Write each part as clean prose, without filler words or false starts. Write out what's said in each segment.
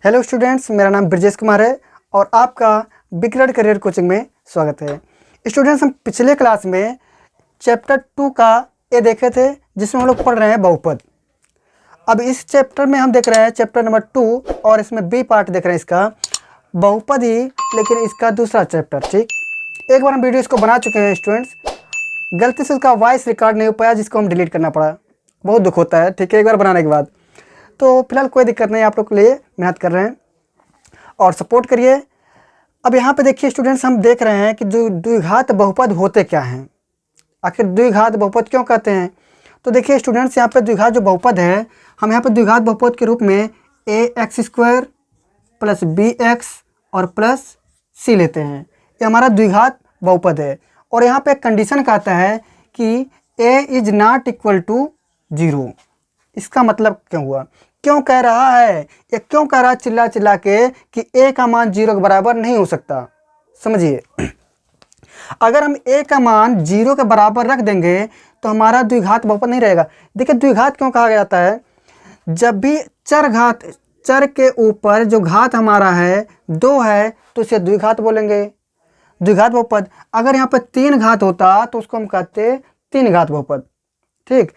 Hello students, मेरा नाम ब्रजेश कुमार है और आपका बिगरेड करियर कोचिंग में स्वागत है। स्टूडेंट्स, हम पिछले क्लास में चैप्टर 2 का ए देखे थे जिसमें हम लोग पढ़ रहे हैं बहुपद। अब इस चैप्टर में हम देख रहे हैं चैप्टर नंबर 2 और इसमें बी पार्ट देख रहे हैं इसका बहुपद ही, लेकिन इसका दूसरा चैप्टर। ठीक, एक बार हम वीडियो इसको बना चुके हैं स्टूडेंट्स, गलती से उसका वॉइस रिकॉर्ड नहीं हो पाया जिसको हम डिलीट करना पड़ा। बहुत दुख होता है, ठीक है, एक बार बनाने के बाद। तो फिलहाल कोई दिक्कत नहीं, आप लोग के लिए मेहनत कर रहे हैं और सपोर्ट करिए। अब यहाँ पे देखिए स्टूडेंट्स, हम देख रहे हैं कि द्विघात बहुपद होते क्या हैं, आखिर द्विघात बहुपद क्यों कहते हैं। तो देखिए स्टूडेंट्स, यहाँ पे द्विघात जो बहुपद है, हम यहाँ पे द्विघात बहुपद के रूप में ax² प्लस bx और प्लस c लेते हैं। ये हमारा द्विघात बहुपद है और यहाँ पे एक कंडीशन कहता है कि a is not equal to 0। इसका मतलब क्यों हुआ, क्यों कह रहा है, ये क्यों कह रहा है चिल्ला चिल्ला के कि a का मान 0 के बराबर नहीं हो सकता। समझिए, अगर हम a का मान 0 के बराबर रख देंगे तो हमारा द्विघात बहुपद नहीं रहेगा। देखिए द्विघात क्यों कहा जाता है, जब भी चर के ऊपर जो घात हमारा है 2 है तो उसे द्विघात बोलेंगे, द्विघात बहुपद। अगर यहाँ पर 3 घात होता तो उसको हम कहते 3 घात बहुपद। ठीक,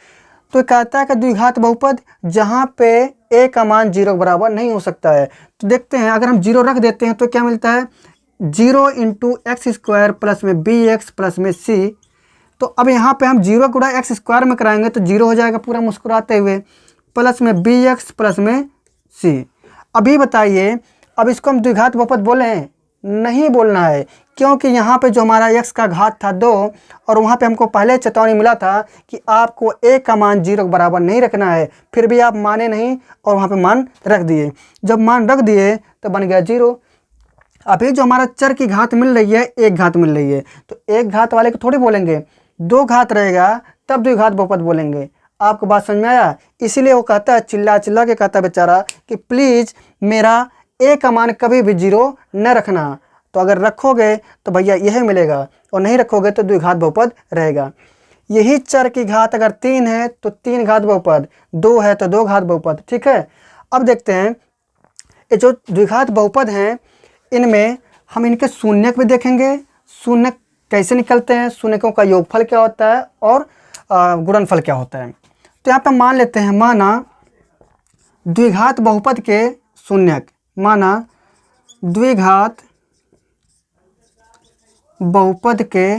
तो कहता है कि द्विघात बहुपद जहाँ पे a का मान 0 के बराबर नहीं हो सकता है। तो देखते हैं, अगर हम 0 रख देते हैं तो क्या मिलता है, 0 इंटू x² प्लस में bx प्लस में c। तो अब यहाँ पे हम 0 गुणा x² में कराएंगे तो 0 हो जाएगा पूरा मुस्कुराते हुए, प्लस में bx प्लस में c। अभी बताइए, अब इसको हम द्विघात बहुपद बोले हैं? नहीं बोलना है, क्योंकि यहाँ पे जो हमारा x का घात था 2 और वहाँ पे हमको पहले चेतावनी मिला था कि आपको a का मान 0 के बराबर नहीं रखना है, फिर भी आप माने नहीं और वहाँ पे मान रख दिए। जब मान रख दिए तो बन गया 0। अभी जो हमारा चर की घात मिल रही है, 1 घात मिल रही है, तो 1 घात वाले को थोड़ी बोलेंगे, 2 घात रहेगा तब द्विघात बहुपद बोलेंगे। आपको बात समझ में आया? इसीलिए वो कहता है, चिल्ला चिल्ला के कहता है बेचारा कि प्लीज़ मेरा a का मान कभी भी 0 न रखना। तो अगर रखोगे तो भैया यही मिलेगा और नहीं रखोगे तो द्विघात बहुपद रहेगा। यही चर की घात अगर 3 है तो 3 घात बहुपद, 2 है तो 2 घात बहुपद। ठीक है, अब देखते हैं ये जो द्विघात बहुपद हैं इनमें हम इनके शून्यक भी देखेंगे। शून्यक कैसे निकलते हैं, शून्यकों का योगफल क्या होता है और गुणनफल क्या होता है। तो यहाँ पर मान लेते हैं, माना द्विघात बहुपद के शून्यक, माना द्विघात बहुपद के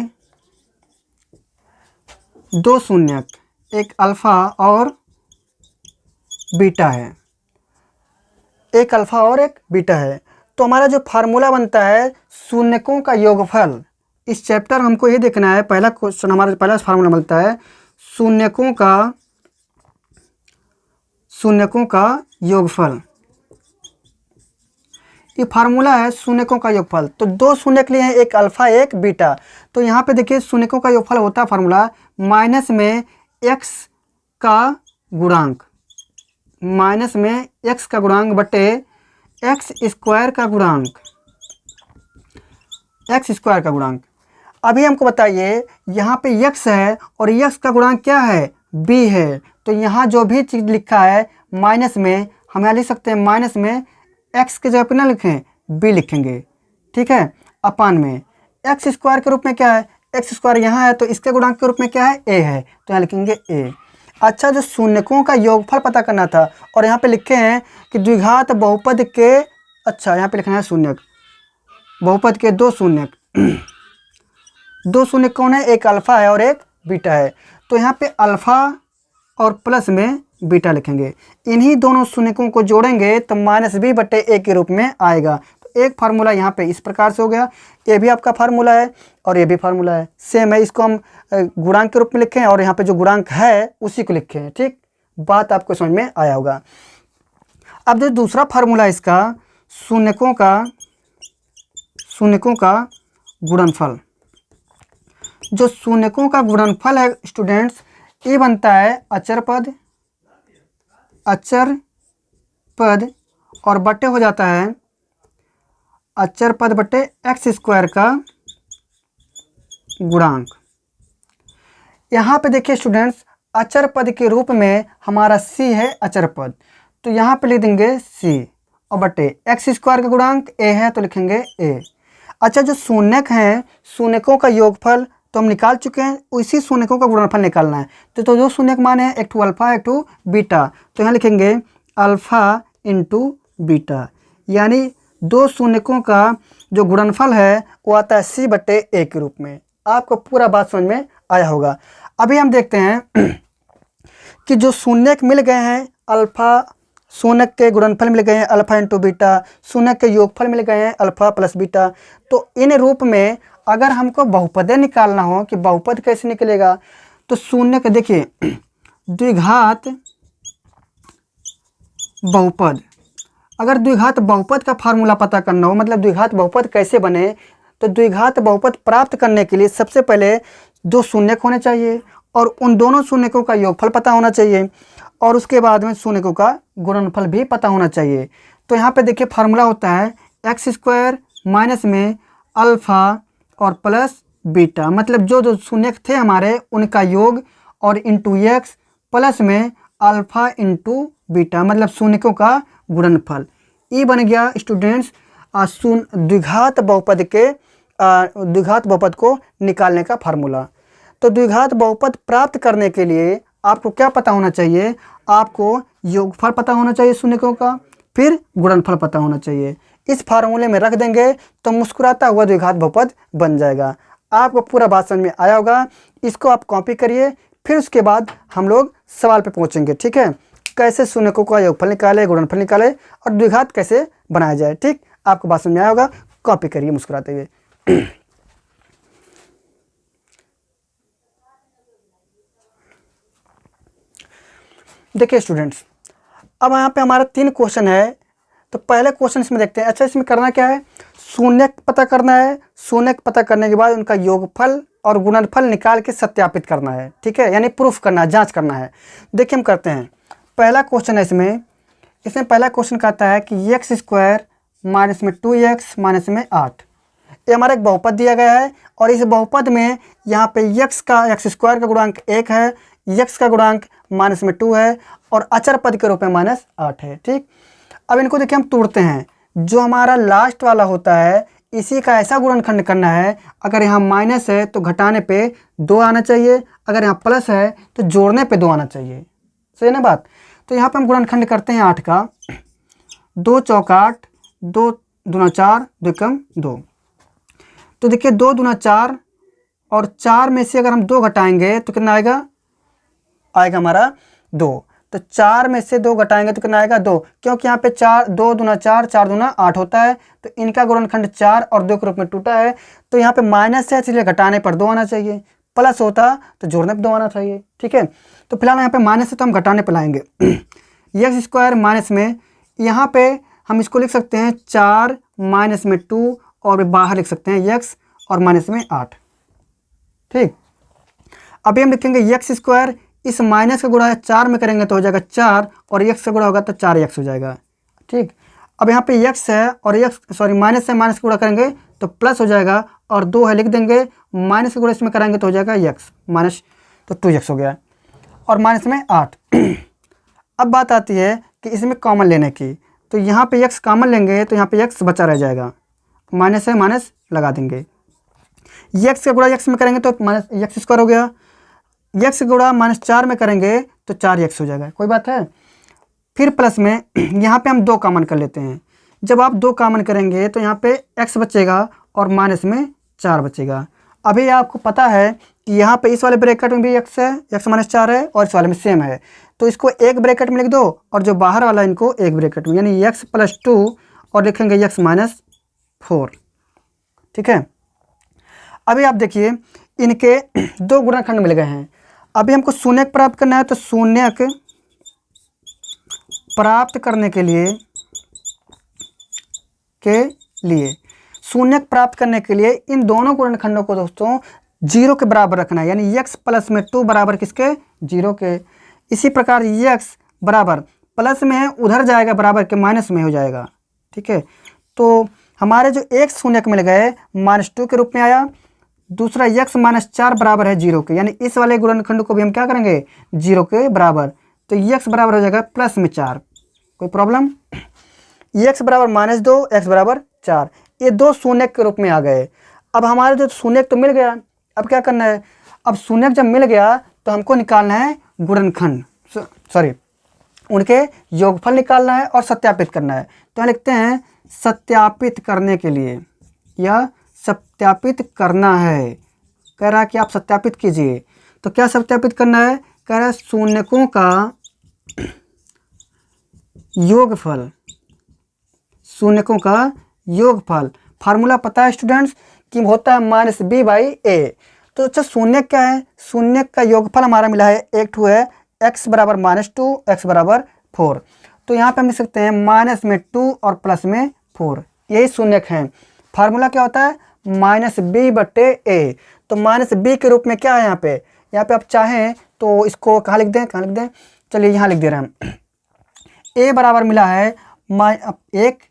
2 शून्यक, एक अल्फा और बीटा है, एक अल्फा और एक बीटा है। तो हमारा जो फार्मूला बनता है शून्यकों का योगफल, इस चैप्टर हमको ये देखना है। पहला क्वेश्चन हमारा पहला फार्मूला बनता है शून्यकों का योगफल। ये फार्मूला है शून्यकों का योगफल। तो 2 शून्यक लिए हैं, एक अल्फा एक बीटा। तो यहाँ पे देखिए शून्यकों का योगफल होता है फार्मूला माइनस में x का गुणांक, माइनस में x का गुणांक बटे x² का गुणांक, x² का गुणांक। अभी हमको बताइए, यहाँ पे x है और x का गुणांक क्या है, b है। तो यहाँ जो भी चीज़ लिखा है माइनस में, हम यहाँ लिख सकते हैं माइनस में x के जगह पे ना लिखें, b लिखेंगे। ठीक है, अपान में x² के रूप में क्या है, x² यहाँ है तो इसके गुणांक के रूप में क्या है, a है, तो यहाँ लिखेंगे a। अच्छा, जो शून्यकों का योगफल पता करना था और यहाँ पे लिखे हैं कि द्विघात बहुपद के, अच्छा यहाँ पे लिखना है शून्यक, बहुपद के 2 शून्यक। 2 शून्यक कौन है, एक अल्फा है और एक बीटा है। तो यहाँ पे अल्फा और प्लस में बीटा लिखेंगे। इन्हीं दोनों शून्यकों को जोड़ेंगे तो -b बटे a के रूप में आएगा। तो एक फार्मूला यहाँ पे इस प्रकार से हो गया, ये भी आपका फार्मूला है और ये भी फार्मूला है, सेम है। इसको हम गुणांक के रूप में लिखें और यहाँ पे जो गुणांक है उसी को लिखे हैं। ठीक, बात आपको समझ में आया होगा। अब जो दूसरा फार्मूला है इसका शून्यकों का गुणनफल, जो शून्यकों का गुणनफल है स्टूडेंट्स, ये बनता है अचर पद और बटे हो जाता है अचर पद बटे x² का गुणांक। यहाँ पे देखिए स्टूडेंट्स, अचर पद के रूप में हमारा c है अचर पद, तो यहाँ पे लिख देंगे c और बटे एक्स स्क्वायर का गुणांक ए है तो लिखेंगे ए। अच्छा, जो शून्यक हैं, शून्यकों का योगफल तो हम निकाल चुके हैं, उसी शून्यकों का गुणनफल निकालना है। तो जो शून्यक मान है, एक टू अल्फ़ा एक टू बीटा, तो यहाँ लिखेंगे अल्फ़ा इंटू बीटा, यानी दो शून्यकों का जो गुणनफल है वो आता है सी बटे ए के रूप में। आपको पूरा बात समझ में आया होगा। अभी हम देखते हैं कि जो शून्यक मिल गए हैं, अल्फ़ा शून्यक के गुणनफल मिल गए हैं अल्फ़ा इंटू बीटा, शून्यक के योगफल मिल गए हैं अल्फ़ा प्लस बीटा। तो इन रूप में अगर हमको बहुपद निकालना हो कि बहुपद कैसे निकलेगा, तो शून्य के देखिए द्विघात बहुपद, अगर द्विघात बहुपद का फार्मूला पता करना हो, मतलब द्विघात बहुपद कैसे बने, तो द्विघात बहुपद प्राप्त करने के लिए सबसे पहले दो शून्यक होने चाहिए और उन दोनों शून्यकों का योगफल पता होना चाहिए और उसके बाद में शून्यकों का गुणनफल भी पता होना चाहिए। तो यहाँ पे देखिए फार्मूला होता है एक्स स्क्वायर माइनस में अल्फ़ा और प्लस बीटा, मतलब जो जो शून्यक थे हमारे उनका योग और इंटू एक्स प्लस में अल्फ़ा इंटू बीटा, मतलब शून्यकों का गुणनफल। ये बन गया स्टूडेंट्स द्विघात बहुपद के द्विघात बहुपद को निकालने का फार्मूला। तो द्विघात बहुपद प्राप्त करने के लिए आपको क्या पता होना चाहिए, आपको योगफल पता होना चाहिए शून्यकों का, फिर गुणनफल पता होना चाहिए। इस फार्मूले में रख देंगे तो मुस्कुराता हुआ द्विघात बहुपद बन जाएगा। आपको पूरा बात समझ में आया होगा। इसको आप कॉपी करिए, फिर उसके बाद हम लोग सवाल पे पहुंचेंगे। ठीक है, कैसे शून्यकों का योगफल निकाले, गुणनफल निकाले और द्विघात कैसे बनाया जाए। ठीक, आपको बात समझ में आया होगा। कॉपी करिए मुस्कुराते हुए। देखिए स्टूडेंट्स, अब यहाँ पे हमारा 3 क्वेश्चन है। तो पहले क्वेश्चन इसमें देखते हैं। अच्छा, इसमें करना क्या है, शून्यक पता करना है। शून्यक पता करने के बाद उनका योगफल और गुणनफल निकाल के सत्यापित करना है। ठीक है, यानी प्रूफ करना है, जांच करना है। देखिए हम करते हैं। पहला क्वेश्चन है इसमें पहला क्वेश्चन कहता है कि एक्स स्क्वायर माइनस में 2x माइनस में 8, ये हमारा एक बहुपद दिया गया है और इस बहुपद में यहाँ पे एक्स स्क्वायर का गुणांक 1 है, एक्स का गुणांक माइनस में 2 है और अचर पद के रूप में माइनस 8 है। ठीक, अब इनको देखिए हम तोड़ते हैं। जो हमारा लास्ट वाला होता है इसी का ऐसा गुणनखंड करना है, अगर यहाँ माइनस है तो घटाने पे 2 आना चाहिए, अगर यहाँ प्लस है तो जोड़ने पे 2 आना चाहिए। सही ना बात। तो यहाँ पे हम गुणनखंड करते हैं 8 का। 2 चौक 8, 2 दूना 4, 2 कम 2। तो देखिए 2 दूना 4 और 4 में से अगर हम 2 घटाएंगे तो कितना आएगा हमारा 2। तो 4 में से 2 घटाएंगे तो कितना आएगा 2, क्योंकि यहाँ पे 2 दूना 4, 4 दूना 8 होता है। तो इनका गुणनखंड 4 और 2 के रूप में टूटा है। तो यहाँ पे माइनस है इसलिए घटाने पर 2 आना चाहिए, प्लस होता तो जोड़ने पर 2 आना चाहिए। ठीक है, तो फिलहाल यहाँ पे माइनस है तो हम घटाने पर लाएंगे। एक्स स्क्वायर माइनस में यहाँ पे हम इसको लिख सकते हैं 4 माइनस में 2 और बाहर लिख सकते हैं एक्स और माइनस में 8। ठीक, अभी हम लिखेंगे एक्स स्क्वायर, इस माइनस का गुणा 4 में करेंगे तो हो जाएगा 4 और एक्स का गुणा होगा तो 4x हो जाएगा। ठीक, अब यहाँ पे x है और माइनस से माइनस का गुणा करेंगे तो प्लस हो जाएगा और 2 है लिख देंगे, माइनस का गुणा इसमें कराएंगे तो हो जाएगा x माइनस, तो 2x हो गया और माइनस में 8। अब बात आती है कि इसमें कॉमन लेने की। तो यहाँ पे x कॉमन लेंगे तो यहाँ पे x बचा रह जाएगा, माइनस है माइनस लगा देंगे। x का गुणा x में करेंगे तो माइनस एक्स स्क्वायर हो गया, x गुणा माइनस 4 में करेंगे तो 4x हो जाएगा। कोई बात है। फिर प्लस में यहाँ पे हम 2 कॉमन कर लेते हैं। जब आप 2 कॉमन करेंगे तो यहाँ पे x बचेगा और माइनस में 4 बचेगा। अभी आपको पता है कि यहाँ पे इस वाले ब्रैकेट में भी x है, x माइनस 4 है और इस वाले में सेम है, तो इसको एक ब्रैकेट में लिख दो और जो बाहर वाला इनको एक ब्रैकेट में, यानी x प्लस 2 और लिखेंगे x माइनस 4। ठीक है, अभी आप देखिए इनके 2 गुणनखंड मिल गए हैं। अभी हमको शून्यक प्राप्त करना है। तो शून्यक प्राप्त करने के लिए इन दोनों गुणनखंडों को दोस्तों 0 के बराबर रखना है, यानी x प्लस में 2 बराबर किसके 0 के। इसी प्रकार x बराबर प्लस में है उधर जाएगा बराबर के माइनस में हो जाएगा। ठीक है, तो हमारे जो एक शून्यक मिल गए -2 के रूप में आया, दूसरा x माइनस 4 बराबर है 0 के, यानी इस वाले गुणनखंड को भी हम क्या करेंगे 0 के बराबर। तो x बराबर हो जाएगा प्लस में 4। कोई प्रॉब्लम। एक्स बराबर -2, एक्स बराबर 4, ये दो शून्यक के रूप में आ गए। अब हमारे जो शून्यक तो मिल गया, अब क्या करना है, अब शून्यक जब मिल गया तो हमको निकालना है गुणनखंड, सॉरी उनके योगफल निकालना है और सत्यापित करना है। तो यहाँ लिखते हैं सत्यापित करने के लिए, या सत्यापित करना है, कह रहा है कि आप सत्यापित कीजिए। तो क्या सत्यापित करना है, कह रहा है शून्यकों का योगफल, शून्यकों का योगफल। फार्मूला पता है स्टूडेंट्स कि होता है -b/a। तो अच्छा शून्यक क्या है, शून्यक का योगफल हमारा मिला है, एक ठू है x बराबर -2, x बराबर 4। तो यहाँ पे हम लिख सकते हैं माइनस में 2 और प्लस में 4, यही शून्यक हैं। फार्मूला क्या होता है, -b/a। तो -b के रूप में क्या है यहाँ पे आप चाहें तो इसको कहाँ लिख दें, चलिए यहाँ लिख दे रहे हैं। a बराबर मिला है 1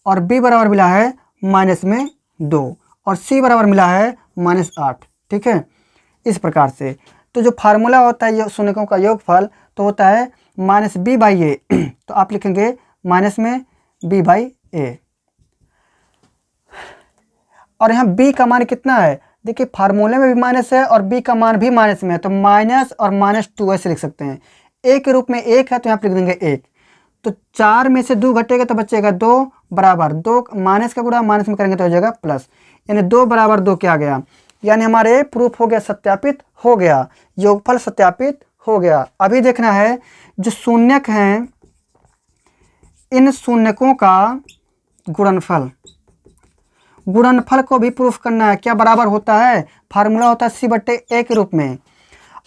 और b बराबर मिला है -2 और c बराबर मिला है -8, ठीक है, इस प्रकार से। तो जो फार्मूला होता है शून्यकों का योगफल तो होता है -b/a। तो आप लिखेंगे -b/a। और यहाँ b का मान कितना है, देखिए फार्मूले में भी माइनस है और b का मान भी माइनस में है, तो माइनस और -2 ऐसे लिख सकते हैं। a के रूप में 1 है तो यहाँ पे लिख देंगे 1। तो 4 में से 2 घटेगा तो बचेगा 2 बराबर 2, माइनस का गुणा माइनस में करेंगे तो हो जाएगा प्लस, यानी 2 बराबर 2 क्या आ गया, यानी हमारे प्रूफ हो गया, सत्यापित हो गया, योगफल सत्यापित हो गया। अभी देखना है जो शून्यक हैं इन शून्यकों का गुणनफल, गुणनफल को भी प्रूफ करना है। क्या बराबर होता है, फार्मूला होता है c/a के रूप में।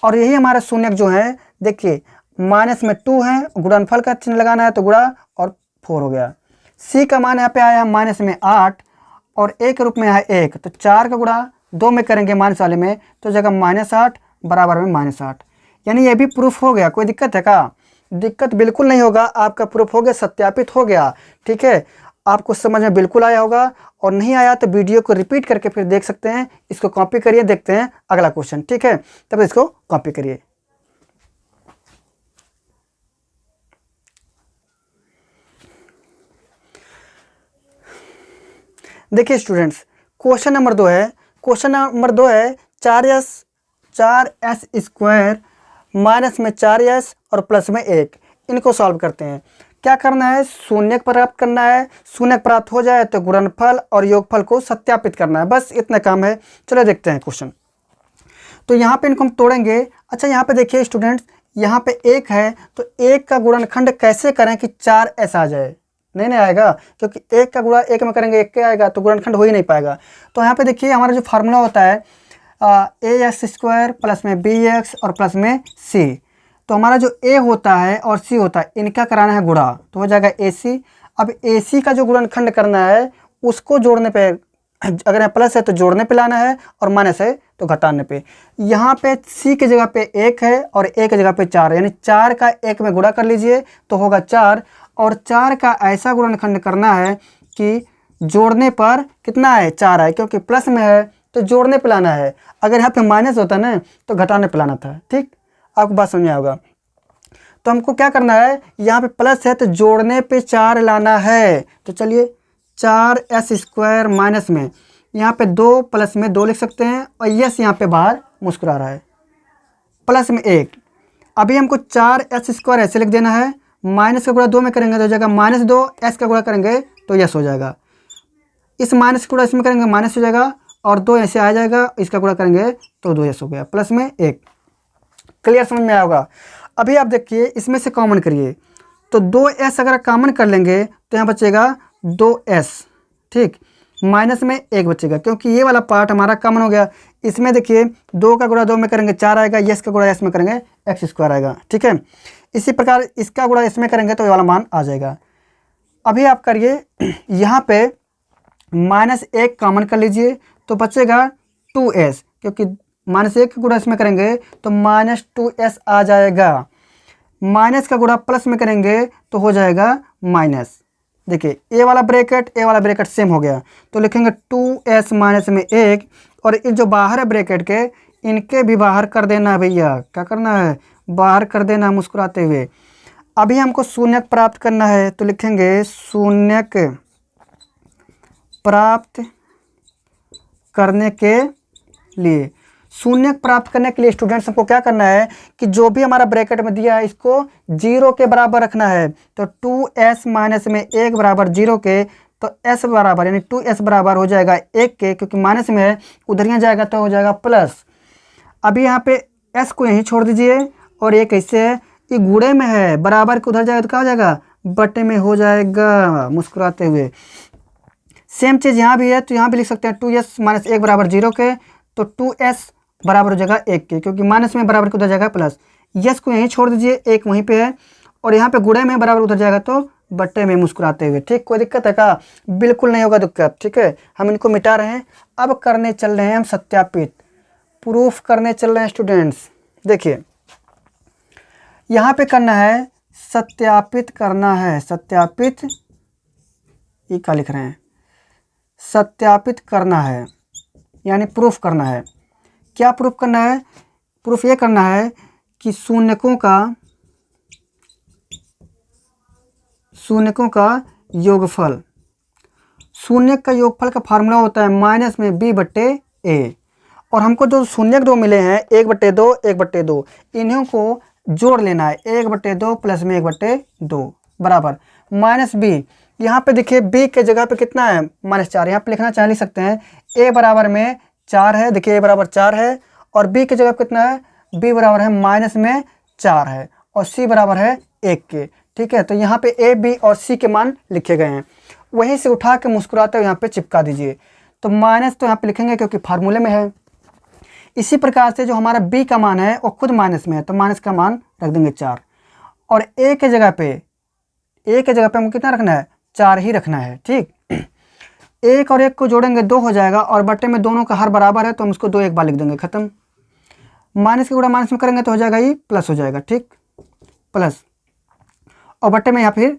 और यही हमारा शून्यक जो है, देखिए माइनस में 2 है, गुणनफल का चिन्ह लगाना है तो गुणा और 4 हो गया। c का मान यहाँ पे आया -8 और a के रूप में आया 1, तो 4 का गुणा 2 में करेंगे माइनस वाले में तो जगह -8 बराबर में -8, यानी ये भी प्रूफ हो गया। कोई दिक्कत है क्या, दिक्कत बिल्कुल नहीं होगा, आपका प्रूफ हो गया, सत्यापित हो गया, ठीक है। आपको समझ में बिल्कुल आया होगा, और नहीं आया तो वीडियो को रिपीट करके फिर देख सकते हैं। इसको कॉपी करिए, देखते हैं अगला क्वेश्चन, ठीक है, तब इसको कॉपी करिए। देखिए स्टूडेंट्स, क्वेश्चन नंबर 2 है, 4s स्क्वायर माइनस में 4s और प्लस में 1, इनको सॉल्व करते हैं। क्या करना है, शून्यक प्राप्त करना है, शून्यक प्राप्त हो जाए तो गुणनफल और योगफल को सत्यापित करना है, बस इतना काम है। चलो देखते हैं क्वेश्चन। तो यहाँ पे इनको हम तोड़ेंगे। अच्छा यहाँ पे देखिए स्टूडेंट्स, यहाँ पे 1 है तो 1 का गुणनखंड कैसे करें कि 4s आ जाए, नहीं आएगा, क्योंकि 1 का गुणा 1 में करेंगे 1 के आएगा तो गुणनखंड हो ही नहीं पाएगा। तो यहाँ पे देखिए हमारा जो फार्मूला होता है ax² प्लस में bx और प्लस में c। तो हमारा जो a होता है और c होता है, इनका कराना है गुणा, तो हो जाएगा ac। अब ac का जो गुणनखंड करना है उसको जोड़ने पे, अगर यहाँ प्लस है तो जोड़ने पे लाना है और माइनस है तो घटाने पे। यहाँ पे c की जगह पे 1 है और a की जगह पे 4 है, यानी 4 का 1 में गुणा कर लीजिए तो होगा 4, और 4 का ऐसा गुणनखंड करना है कि जोड़ने पर कितना है, 4 है, क्योंकि प्लस में है तो जोड़ने पे लाना है। अगर यहाँ पे माइनस होता ना तो घटाने पे लाना था, ठीक, आपको बात समझ में आएगा। तो हमको क्या करना है, यहाँ पे प्लस है तो जोड़ने पे 4 लाना है। तो चलिए 4s² माइनस में यहाँ पे 2 प्लस में 2 लिख सकते हैं, और यस यहाँ पे बाहर मुस्कुरा रहा है, प्लस में 1। अभी हमको 4s² ऐसे लिख देना है, माइनस का गुणा 2 में करेंगे तो हो जाएगा -2, s का गुणा करेंगे तो यस हो जाएगा, इस माइनस का गुणा इसमें करेंगे माइनस हो जाएगा, और 2 ऐसे आ जाएगा, इसका गुणा करेंगे तो 2s हो गया, प्लस में 1। क्लियर, समझ में आया होगा। अभी आप देखिए इसमें से कॉमन करिए, तो 2s अगर कॉमन कर लेंगे तो यहाँ बचेगा 2s, ठीक, माइनस में 1 बचेगा, क्योंकि ये वाला पार्ट हमारा कॉमन हो गया। इसमें देखिए 2 का गुणा 2 में करेंगे 4 आएगा, यस का गुणा s में करेंगे x² आएगा, ठीक है। इसी प्रकार इसका गुणा इसमें करेंगे तो ये वाला मान आ जाएगा। अभी आप करिए यहाँ पे -1 कॉमन कर लीजिए तो बचेगा 2s, क्योंकि -1 का गुणा इसमें करेंगे तो -2s आ जाएगा, माइनस का गुणा प्लस में करेंगे तो हो जाएगा माइनस। देखिए ए वाला ब्रैकेट सेम हो गया, तो लिखेंगे 2s माइनस में 1, और ये जो बाहर है ब्रैकेट के इनके भी बाहर कर देना है भैया, क्या करना है, बाहर कर देना मुस्कुराते हुए। अभी हमको शून्यक प्राप्त करना है, तो लिखेंगे शून्यक प्राप्त करने के लिए। शून्यक प्राप्त करने के लिए स्टूडेंट्स हमको क्या करना है कि जो भी हमारा ब्रैकेट में दिया है इसको 0 के बराबर रखना है। तो 2s माइनस में 1 बराबर 0 के, तो s बराबर यानी 2s बराबर हो जाएगा 1 के, क्योंकि माइनस में है उधर यहाँ जाएगा तो हो जाएगा प्लस। अभी यहाँ पे s को यहीं छोड़ दीजिए और ये कैसे है, ये गुणे में है, बराबर के उधर जाएगा तो क्या हो जाएगा, बटे में हो जाएगा मुस्कुराते हुए। सेम चीज़ यहाँ भी है, तो यहाँ भी लिख सकते हैं 2s माइनस 1 बराबर 0 के, तो 2s बराबर हो जाएगा 1 के, क्योंकि माइनस में बराबर के उधर जाएगा प्लस। यस को यहीं छोड़ दीजिए, 1 वहीं पे है, और यहाँ पे गुणे में बराबर उधर जाएगा तो बट्टे में मुस्कुराते हुए। ठीक, कोई दिक्कत है क्या? बिल्कुल नहीं होगा दिक्कत। ठीक है, हम इनको मिटा रहे हैं। अब करने चल रहे हैं हम सत्यापित, प्रूफ करने चल रहे हैं स्टूडेंट्स। देखिए यहाँ पे करना है सत्यापित करना है, सत्यापित, ये क्या लिख रहे हैं, सत्यापित करना है यानी प्रूफ करना है। क्या प्रूफ करना है? प्रूफ ये करना है कि शून्यकों का योगफल, शून्यक का योगफल का फार्मूला होता है माइनस में b बट्टे a, और हमको जो शून्यक दो मिले हैं 1/2 1/2, इन्हीं को जोड़ लेना है। 1/2 प्लस में 1/2 बराबर माइनस b। यहाँ पे देखिए b के जगह पे कितना है, -4। यहाँ पे लिखना चाहे लिख सकते हैं, a बराबर में 4 है, देखिए a बराबर 4 है, और b के जगह पे कितना है, b बराबर है माइनस में 4 है, और c बराबर है 1 के। ठीक है, तो यहाँ पे a, b और c के मान लिखे गए हैं, वहीं से उठा के मुस्कुराते हुए यहाँ पे चिपका दीजिए। तो माइनस तो यहाँ पे लिखेंगे क्योंकि फार्मूले में है। इसी प्रकार से जो हमारा b का मान है वो खुद माइनस में है, तो माइनस का मान रख देंगे 4, और a के जगह पे हमको कितना रखना है, 4 ही रखना है। ठीक, 1 और 1 को जोड़ेंगे 2 हो जाएगा, और बट्टे में दोनों का हर बराबर है तो हम उसको 2 एक बार लिख देंगे, खत्म। माइनस के गुणा माइनस में करेंगे तो हो जाएगा ये प्लस हो जाएगा। ठीक, प्लस, और बट्टे में यहाँ फिर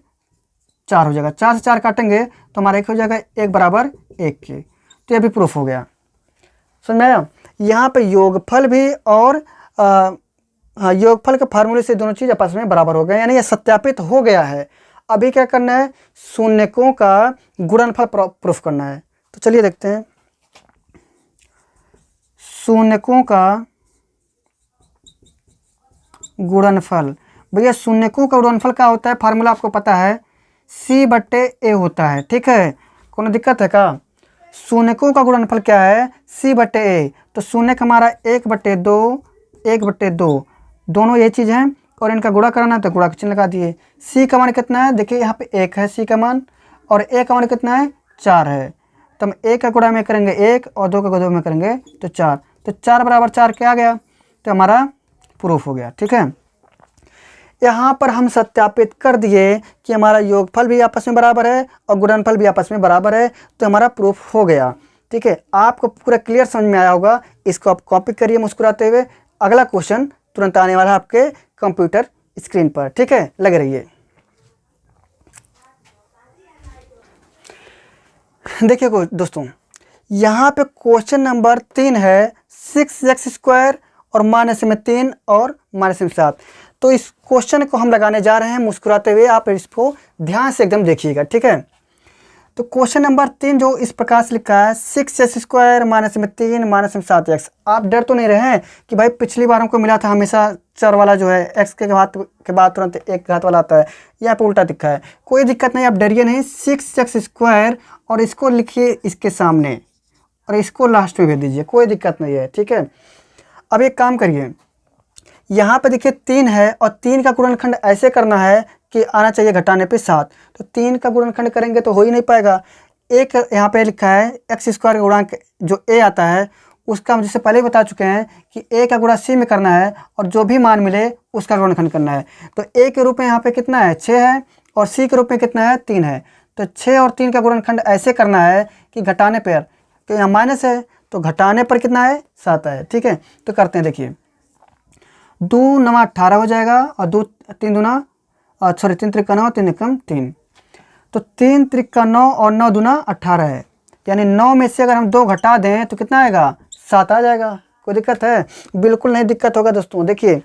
4 हो जाएगा, 4 से 4 काटेंगे तो हमारा 1 हो जाएगा, 1 बराबर 1 के। तो ये भी प्रूफ हो गया, समझ में आया? यहाँ पे योगफल भी और योगफल के फार्मूले से दोनों चीज़ आपस में बराबर हो गए, यानी ये सत्यापित हो गया है। अभी क्या करना है, शून्यकों का गुणनफल प्रूफ करना है। तो चलिए देखते हैं, शून्यकों का गुणनफल। भैया शून्यकों का गुणनफल क्या होता है, फार्मूला आपको पता है, c/a होता है। ठीक है, कोनो दिक्कत है क्या? शून्यकों का गुणनफल क्या है, c/a। तो शून्यक हमारा 1/2 दोनों ये चीज़ हैं, और इनका गुणा कराना है तो गुणा का चिन्ह लगा दिए। c का मान कितना है, देखिए यहाँ पे 1 है c का मान, और a का मान कितना है, 4 है। तो हम 1 का गुणा में करेंगे 1 और 2 का गुणा में करेंगे तो 4, तो 4 बराबर 4 क्या आ गया, तो हमारा प्रूफ हो गया। ठीक है, यहाँ पर हम सत्यापित कर दिए कि हमारा योगफल भी आपस में बराबर है और गुणनफल भी आपस में बराबर है, तो हमारा प्रूफ हो गया। ठीक है, आपको पूरा क्लियर समझ में आया होगा। इसको आप कॉपी करिए मुस्कुराते हुए। अगला क्वेश्चन तुरंत आने वाला है आपके कंप्यूटर स्क्रीन पर। ठीक है, लगे रहिए। देखिए दोस्तों, यहाँ पे क्वेश्चन नंबर 3 है, 6x² और माइनस में 3 और माइनस में 7। तो इस क्वेश्चन को हम लगाने जा रहे हैं मुस्कुराते हुए, आप इसको ध्यान से एकदम देखिएगा। ठीक है, तो क्वेश्चन नंबर 3 जो इस प्रकार से लिखा है, 6x² माइनस में 3 माइनस में 7x। आप डर तो नहीं रहे हैं कि भाई पिछली बार हमको मिला था हमेशा चर वाला जो है x के घात के बाद तुरंत 1 घात वाला आता है, यहाँ पे उल्टा दिखा है। कोई दिक्कत नहीं, आप डरिए नहीं। 6x² और इसको लिखिए इसके सामने और इसको लास्ट में भेज दीजिए, कोई दिक्कत नहीं है। ठीक है, अब एक काम करिए, यहाँ पे देखिए 3 है और 3 का गुणनखंड ऐसे करना है कि आना चाहिए घटाने पे 7, तो 3 का गुणनखंड करेंगे तो हो ही नहीं पाएगा। एक यहाँ पे लिखा है x² का गुणांक जो a आता है उसका हम जैसे पहले ही बता चुके हैं कि a का गुणा c में करना है और जो भी मान मिले उसका गुणनखंड करना है। तो a के रूप में यहाँ पे कितना है, 6 है, और c के रूप में कितना है, 3 है। तो 6 और 3 का गुणनखंड ऐसे करना है कि घटाने पर, तो यहाँ माइनस है तो घटाने पर कितना है, 7 है। ठीक है, तो करते हैं, देखिए 2 9 18 हो जाएगा, और 3 दूना 3 त्रिक 9 3 एकम 3, तो 3 त्रिक 9 और 9 दूना 18 है, यानी 9 में से अगर हम 2 घटा दें तो कितना आएगा, 7 आ जाएगा। कोई दिक्कत है? बिल्कुल नहीं दिक्कत होगा दोस्तों। देखिए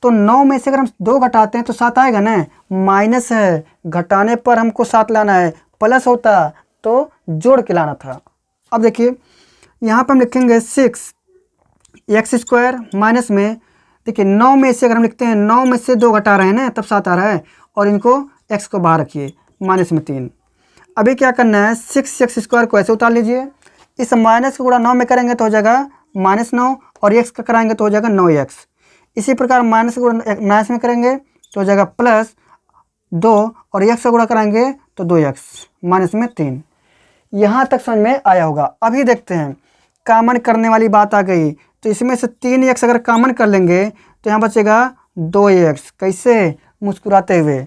तो 9 में से अगर हम 2 घटाते हैं तो 7 आएगा ना, माइनस है, घटाने पर हमको 7 लाना है, प्लस होता तो जोड़ के लाना था। अब देखिए यहाँ पर हम लिखेंगे 6x² माइनस में, देखिए 9 में से अगर हम लिखते हैं 9 में से 2 घटा रहे हैं ना तब 7 आ रहा है, और इनको x को बाहर रखिए, माइनस में 3। अभी क्या करना है, 6x² को ऐसे उतार लीजिए, इस माइनस का गुणा 9 में करेंगे तो हो जाएगा -9, और x का कराएंगे तो हो जाएगा 9x। इसी प्रकार माइनस का गुणा माइनस में करेंगे तो हो जाएगा +2, और x का गुणा कराएंगे तो 2x, माइनस में 3। यहाँ तक समझ में आया होगा। अभी देखते हैं कॉमन करने वाली बात आ गई, तो इसमें से 3x अगर कॉमन कर लेंगे तो यहाँ बचेगा 2x, कैसे, मुस्कुराते हुए।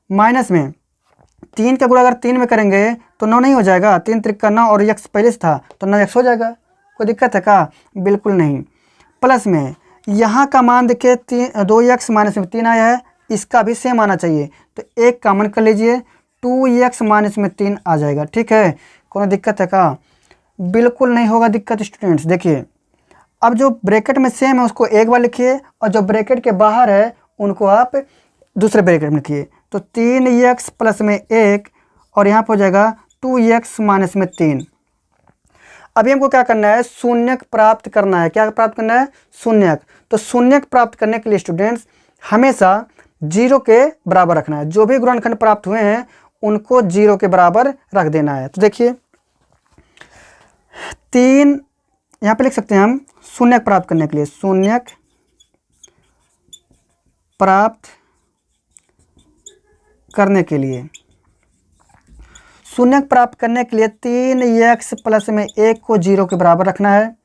माइनस में 3 का गुणा अगर 3 में करेंगे तो 9 नहीं हो जाएगा, 3 त्रिक का 9, और x पहले से था तो 9x हो जाएगा, कोई दिक्कत है क्या, बिल्कुल नहीं। प्लस में यहाँ का मान देखिए 2x माइनस में 3 आया है, इसका भी सेम आना चाहिए, तो एक कॉमन कर लीजिए, 2x माइनस में 3 आ जाएगा। ठीक है, कोई दिक्कत है क्या, बिल्कुल नहीं होगा दिक्कत स्टूडेंट्स। देखिए अब जो ब्रैकेट में सेम है उसको एक बार लिखिए, और जो ब्रैकेट के बाहर है उनको आप दूसरे ब्रैकेट में लिखिए, तो 3x प्लस में 1, और यहाँ पर हो जाएगा 2x माइनस में 3। अभी हमको क्या करना है, शून्यक प्राप्त करना है। क्या प्राप्त करना है, शून्यक। तो शून्यक प्राप्त करने के लिए स्टूडेंट्स हमेशा 0 के बराबर रखना है, जो भी गुणनखंड प्राप्त हुए हैं उनको 0 के बराबर रख देना है। तो देखिए 3 यहाँ पे लिख सकते हैं हम, शून्यक प्राप्त करने के लिए, शून्यक प्राप्त करने के लिए, शून्यक प्राप्त करने के लिए 3x प्लस में 1 को 0 के बराबर रखना है।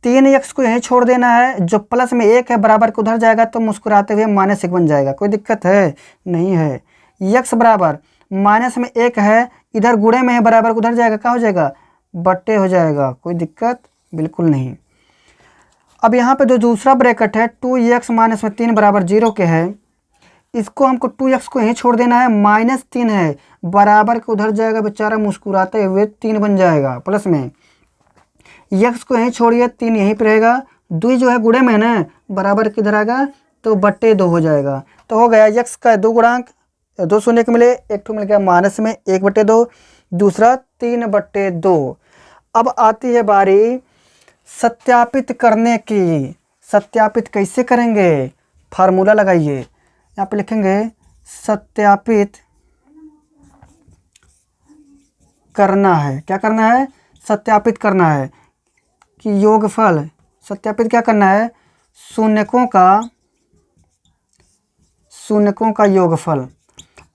3x को यहीं छोड़ देना है, जो प्लस में 1 है बराबर को उधर जाएगा तो मुस्कुराते हुए -1 बन जाएगा, कोई दिक्कत है नहीं है। x बराबर माइनस में 1 है, इधर गुणे में है, बराबर को उधर जाएगा, क्या हो जाएगा, बट्टे हो जाएगा, कोई दिक्कत बिल्कुल नहीं। अब यहाँ पे जो दूसरा ब्रैकेट है 2x माइनस में 3 बराबर 0 के है, इसको हमको 2x को यहीं छोड़ देना है, -3 है, बराबर के उधर जाएगा, बेचारा मुस्कुराते हुए 3 बन जाएगा। प्लस में x को यहीं छोड़िए, 3 यहीं पर रहेगा, 2 जो है गुणे में है ना, बराबर किधर आएगा तो बट्टे 2 हो जाएगा। तो हो गया x का 2 गुणांक, 2 शून्य के मिले, एक ठो मिल गया माइनस में 1/2, दूसरा 3/2। अब आती है बारी सत्यापित करने की। सत्यापित कैसे करेंगे, फार्मूला लगाइए, यहाँ पे लिखेंगे सत्यापित करना है। क्या करना है, सत्यापित करना है कि योगफल, सत्यापित क्या करना है, शून्यकों का योगफल।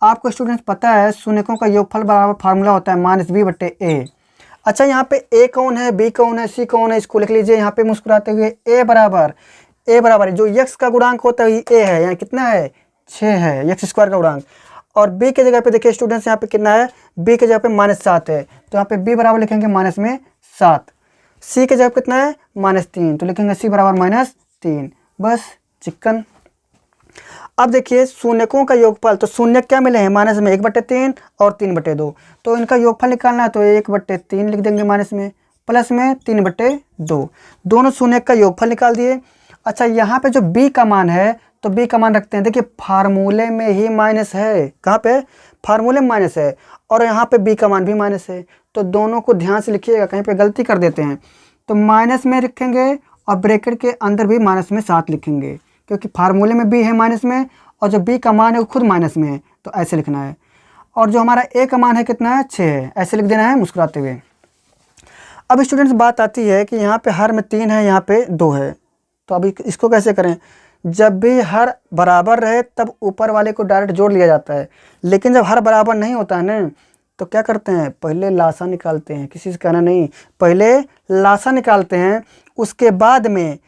आपको स्टूडेंट्स पता है शून्यकों का योगफल बराबर फार्मूला होता है -b/a। अच्छा यहाँ पे a कौन है, b कौन है, c कौन है, इसको लिख लीजिए यहाँ पे मुस्कुराते हुए। a बराबर जो x का गुणांक होता है a है, यहाँ कितना है 6 है, x² का गुणांक। और b के जगह पे देखिए स्टूडेंट्स यहाँ पे कितना है, b के जगह पे -7 है, तो यहाँ पे b बराबर लिखेंगे -7। c के जगह पे कितना है -3, तो लिखेंगे c बराबर -3, बस चिकन। अब देखिए शून्यकों का योगफल, तो शून्य क्या मिले हैं, माइनस में 1/3 और 3/2, तो इनका योगफल निकालना है तो 1/3 लिख देंगे माइनस में, प्लस में 3/2, दोनों शून्य का योगफल निकाल दिए। अच्छा यहाँ पे जो b का मान है तो b का मान रखते हैं, देखिए फार्मूले में ही माइनस है, कहाँ पे, फार्मूले में माइनस है, और यहाँ पे b का मान भी माइनस है, तो दोनों को ध्यान से लिखिएगा, कहीं पे गलती कर देते हैं तो माइनस में लिखेंगे, और ब्रैकेट के अंदर भी -7 लिखेंगे, क्योंकि फार्मूले में b है माइनस में, और जो b का मान है वो खुद माइनस में है, तो ऐसे लिखना है। और जो हमारा a का मान है कितना है 6 है, ऐसे लिख देना है मुस्कुराते हुए। अब स्टूडेंट्स बात आती है कि यहाँ पे हर में 3 है, यहाँ पे 2 है, तो अभी इसको कैसे करें, जब भी हर बराबर रहे तब ऊपर वाले को डायरेक्ट जोड़ लिया जाता है, लेकिन जब हर बराबर नहीं होता है ना तो क्या करते हैं, पहले लासा निकालते हैं, किसी से कहना नहीं, पहले लासा निकालते हैं, उसके बाद में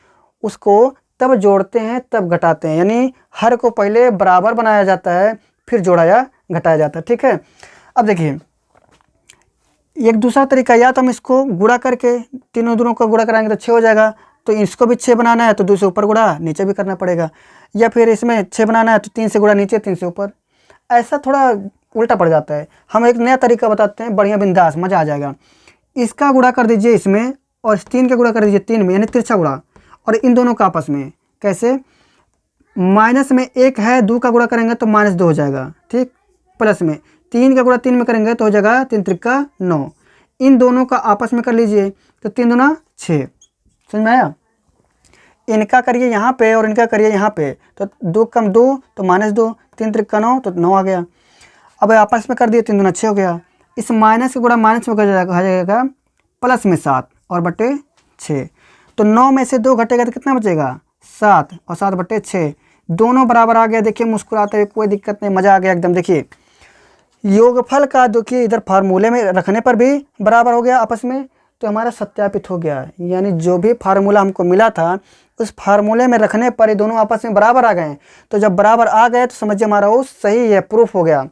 उसको तब जोड़ते हैं तब घटाते हैं, यानी हर को पहले बराबर बनाया जाता है फिर जोड़ा या घटाया जाता है। ठीक है, अब देखिए एक दूसरा तरीका, या तो हम इसको गुणा करके दोनों को गुणा कराएंगे तो 6 हो जाएगा, तो इसको भी 6 बनाना है तो 2 से ऊपर गुणा नीचे भी करना पड़ेगा, या फिर इसमें 6 बनाना है तो 3 से गुणा नीचे 3 से ऊपर, ऐसा थोड़ा उल्टा पड़ जाता है। हम एक नया तरीका बताते हैं, बढ़िया बिंदास मज़ा आ जाएगा। इसका गुणा कर दीजिए इसमें, और 3 का गुणा कर दीजिए 3 में, यानी तिरछा गुणा, और इन दोनों का आपस में कैसे, माइनस में 1 है, 2 का गुणा करेंगे तो -2 हो जाएगा, ठीक। प्लस में 3 का गुणा 3 में करेंगे तो हो जाएगा 3 त्रिका 9। इन दोनों का आपस में कर लीजिए तो 3 दूना 6, समझ में आया। इनका करिए यहाँ पे और इनका करिए यहाँ पे, तो 2 कम 2 तो -2, 3 त्रिका 9 तो 9 आ गया। अब आपस में कर दिए 3 दूना 6 हो गया। इस माइनस का गुणा माइनस में कर जाएगा प्लस में 7 और बटे 6, तो 9 में से 2 घटेगा तो कितना बचेगा 7 और 7 बटे 6, दोनों बराबर आ गया। देखिए मुस्कुराते हुए, कोई दिक्कत नहीं, मज़ा आ गया एकदम। देखिए योगफल का देखिए इधर फार्मूले में रखने पर भी बराबर हो गया आपस में, तो हमारा सत्यापित हो गया। यानी जो भी फार्मूला हमको मिला था उस फार्मूले में रखने पर ये दोनों आपस में बराबर आ गए। तो जब बराबर आ गए तो समझिए हमारा वो सही है, प्रूफ हो गया।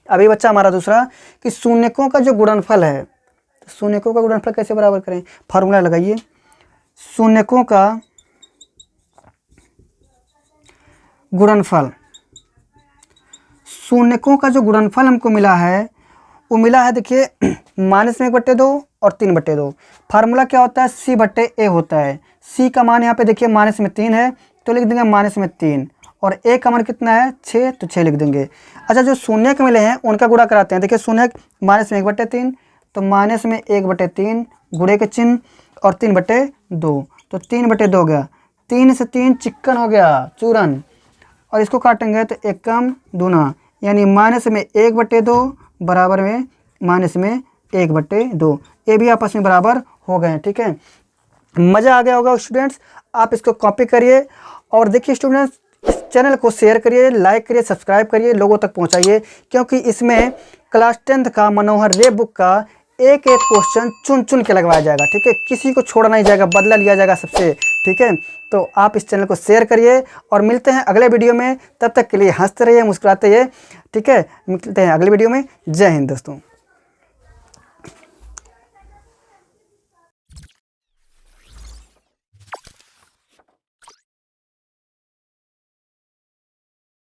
अभी बच्चा हमारा दूसरा कि शून्यकों का जो गुणनफल है, तो शून्यकों का गुणनफल कैसे बराबर करें, फार्मूला लगाइए। शून्यकों का गुणनफल, शून्यकों का जो गुणनफल हमको मिला है वो मिला है, देखिए -1/2 और 3/2। फार्मूला क्या होता है, C/A होता है। C का मान यहाँ पे देखिए -3 है तो लिख देंगे -3, और A का मान कितना है 6, तो 6 लिख देंगे। अच्छा जो शून्य के मिले हैं उनका गुणा कराते हैं। देखिए शून्य -1/3 तो -1/3 गुणे के चिन्ह और 3/2, तो 3/2 हो गया। 3 से 3 चिक्कन हो गया, चूरन, और इसको काटेंगे तो 1 कम दूना, यानी -1/2 बराबर में -1/2, ये भी आपस में बराबर हो गए, ठीक है। मज़ा आ गया होगा स्टूडेंट्स, आप इसको कॉपी करिए और देखिए स्टूडेंट्स इस चैनल को शेयर करिए, लाइक करिए, सब्सक्राइब करिए, लोगों तक पहुंचाइए, क्योंकि इसमें क्लास 10th का मनोहर रे बुक का एक एक क्वेश्चन चुन चुन के लगवाया जाएगा, ठीक है। किसी को छोड़ा नहीं जाएगा, बदला लिया जाएगा सबसे, ठीक है। तो आप इस चैनल को शेयर करिए और मिलते हैं अगले वीडियो में। तब तक के लिए हंसते रहिए, मुस्कुराते रहिए, ठीक है। मिलते हैं अगले वीडियो में। जय हिंद दोस्तों।